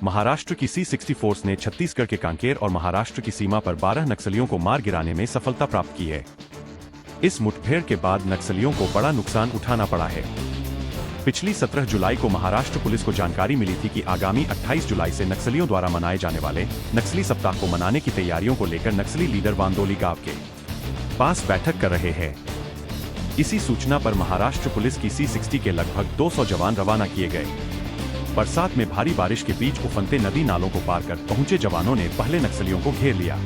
महाराष्ट्र की C-60 force ने छत्तीसगढ़ के कांकेर और महाराष्ट्र की सीमा पर 12 नक्सलियों को मार गिराने में सफलता प्राप्त की है। इस मुठभेड़ के बाद नक्सलियों को बड़ा नुकसान उठाना पड़ा है। पिछली 17 जुलाई को महाराष्ट्र पुलिस को जानकारी मिली थी कि आगामी 28 जुलाई से नक्सलियों द्वारा मनाए जाने वाले नक्सली सप्ताह को मनाने की तैयारियों को लेकर नक्सली लीडर वांदोली गांव के पास बैठक कर रहे हैं। इसी सूचना पर महाराष्ट्र पुलिस की C-60 के लगभग 200 जवान रवाना किए गए। बरसात में भारी बारिश के बीच उफनते नदी नालों को पार कर पहुंचे जवानों ने पहले नक्सलियों को घेर लिया।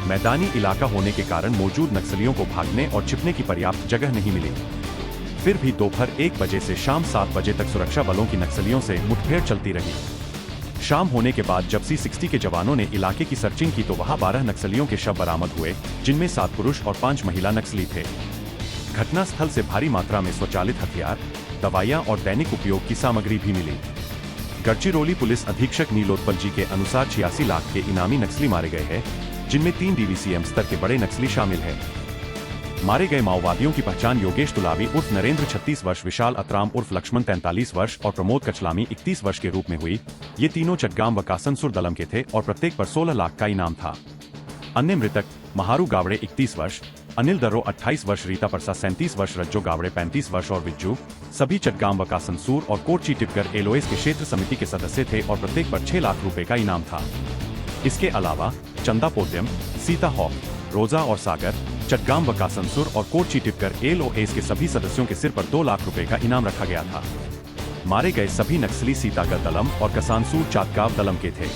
मैदानी इलाका होने के कारण मौजूद नक्सलियों को भागने और छिपने की पर्याप्त जगह नहीं मिली। फिर भी दोपहर 1 बजे से शाम 7 बजे तक सुरक्षा बलों की नक्सलियों से मुठभेड़ चलती रही। शाम होने के बाद जब C-60 के जवानों ने इलाके की सर्चिंग की तो वहां 12 नक्सलियों के शव बरामद हुए, जिनमें 7 पुरुष और 5 महिला नक्सली थे। घटनास्थल से भारी मात्रा में स्वचालित हथियार, दवाइयां और दैनिक उपयोग की सामग्री भी मिली। गढ़चिरौली पुलिस अधीक्षक नीलोत्पल जी के अनुसार 86 लाख के इनामी नक्सली मारे गए हैं, जिनमें 3 DVCM स्तर के बड़े नक्सली शामिल हैं। मारे गए माओवादियों की पहचान योगेश तुलावी उर्फ नरेंद्र 36 वर्ष, विशाल अतराम उर्फ लक्ष्मण 43 वर्ष और प्रमोद कचलामी 31 वर्ष के रूप में हुई। ये तीनों चटगांव व कासनसुर दलम के थे और प्रत्येक पर 16 लाख का इनाम था। अन्य मृतक महारू गावड़े 31 वर्ष, अनिल दर्रो 28 वर्ष, रीता परसा 37 वर्ष, रज्जो गावड़े 35 वर्ष और विज्जू सभी चटगांव व कासनसूर और कोरची टिपकर एलओएस के क्षेत्र समिति के सदस्य थे और प्रत्येक पर 6 लाख रुपए का इनाम था। इसके अलावा चंदा पोद्यम, सीता हॉक, रोजा और सागर चटगांव व कासनसुर और कोरची टिपकर एलओएस के सभी सदस्यों के सिर पर 2 लाख रुपए का इनाम रखा गया था। मारे गए सभी नक्सली सीतागढ़ दलम और कसानसूर चातगांव दलम के थे।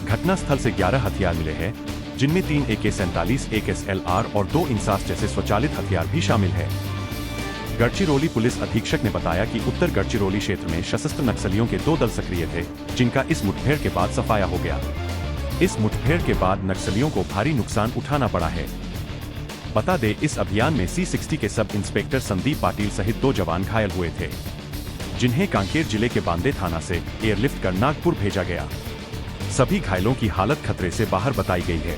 घटनास्थल से 11 हथियार मिले हैं, जिनमें 3 AK-47, एक SLR और 2 इंसास जैसे स्वचालित हथियार भी शामिल है। गढ़चिरौली पुलिस अधीक्षक ने बताया कि उत्तर गढ़चिरौली क्षेत्र में सशस्त्र नक्सलियों के 2 दल सक्रिय थे, जिनका इस मुठभेड़ के बाद सफाया हो गया। इस मुठभेड़ के बाद नक्सलियों को भारी नुकसान उठाना पड़ा है। बता दें, इस अभियान में C-60 के सब इंस्पेक्टर संदीप पाटिल सहित 2 जवान घायल हुए थे, जिन्हें कांकेर जिले के बांदे थाना से एयरलिफ्ट कर नागपुर भेजा गया। सभी घायलों की हालत खतरे से बाहर बताई गई है।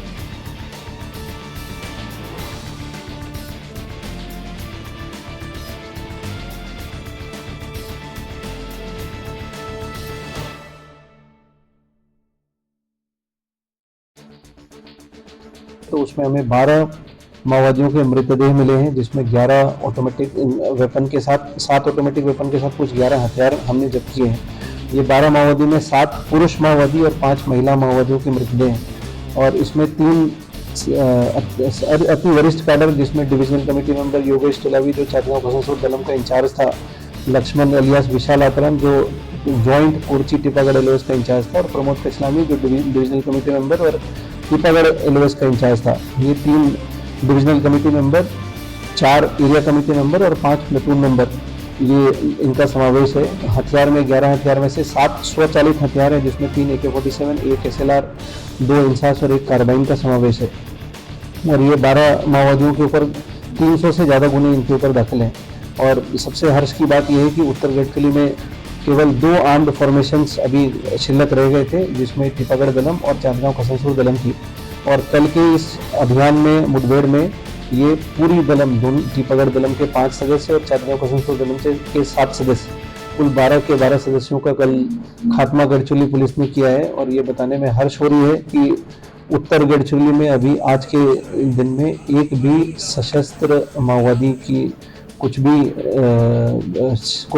तो उसमें हमें 12 माओवादियों के मृतदेह मिले हैं, जिसमें 11 ऑटोमेटिक वेपन के साथ 7 ऑटोमेटिक वेपन के साथ कुछ 11 हथियार हमने जब्त किए हैं। ये 12 माओवादी में 7 पुरुष माओवादी और 5 महिला माओवादियों के मृतदेह हैं और इसमें 3 अति वरिष्ठ कैडर, जिसमें divisional committee member Yogesh Tulavi जो चातगांव कसानसूर दलम का इंचार्ज था, लक्ष्मण अलियास विशाल आतरम जो ज्वाइंट कोरची टिपागढ़ एलओएस का इंचार्ज था और प्रमोद कचलामी जो डिविजनल कमेटी मेंबर और टिपागढ़ एलओएस का इंचार्ज था। ये 3 divisional committee member, 4 area committee member और 5 प्लेटून मेंबर, ये इनका समावेश है। हथियार में 11 हथियार में से 7 स्वचालित हथियार हैं, जिसमें 3 AK-47, एक SLR, 2 इंसास और 1 कार्बाइन का समावेश है। और ये 12 माओवादियों के ऊपर 300 से ज़्यादा गुने इनके ऊपर दाखिल हैं। और सबसे हर्ष की बात यह है कि उत्तर गढ़चिरौली में केवल 2 आर्म्ड फॉर्मेशंस अभी शिल्लक रह गए थे, जिसमें टिपागढ़ दलम और चातगांव कसानसूर दलम की। और कल के इस अभियान में, मुठभेड़ में, ये पूरी दलम, दोनों टिपागढ़ दलम के 5 सदस्य और चातगांव कसानसूर दलम के 7 सदस्य, कुल 12 के 12 सदस्यों का कल खात्मा गढ़चिरौली पुलिस ने किया है। और ये बताने में हर्ष हो रही है कि उत्तर गढ़चिरौली में अभी आज के दिन में एक भी सशस्त्र माओवादी की कोई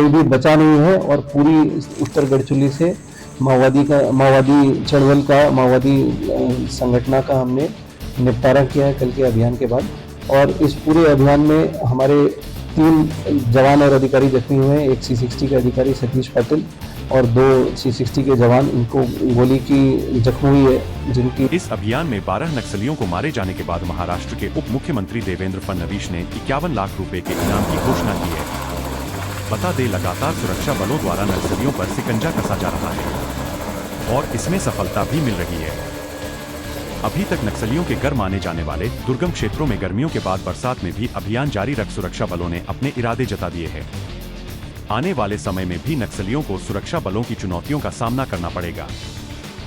भी बचा नहीं है और पूरी उत्तर गढ़चिरौली से माओवादी चळवळ का, माओवादी संगठन का हमने निपटारा किया है कल के अभियान के बाद। और इस पूरे अभियान में हमारे 3 जवान और अधिकारी जख्मी हुए हैं। एक C-60 के अधिकारी सतीश पाटिल और 2 C-60 के जवान, इनको गोली की जख्म हुई है, जिनकी। इस अभियान में 12 नक्सलियों को मारे जाने के बाद महाराष्ट्र के उप मुख्यमंत्री देवेंद्र फडणवीस ने 51 लाख रुपए के इनाम की घोषणा की है। बता दें, लगातार सुरक्षा बलों द्वारा नक्सलियों पर शिकंजा कसा जा रहा है और इसमें सफलता भी मिल रही है। अभी तक नक्सलियों के घर माने जाने वाले दुर्गम क्षेत्रों में गर्मियों के बाद बरसात में भी अभियान जारी रख सुरक्षा बलों ने अपने इरादे जता दिए हैं। आने वाले समय में भी नक्सलियों को सुरक्षा बलों की चुनौतियों का सामना करना पड़ेगा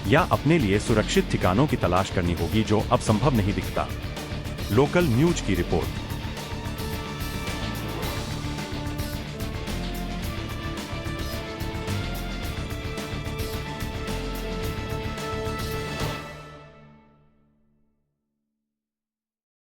या अपने लिए सुरक्षित ठिकानों की तलाश करनी होगी, जो अब संभव नहीं दिखता। लोकल न्यूज की रिपोर्ट।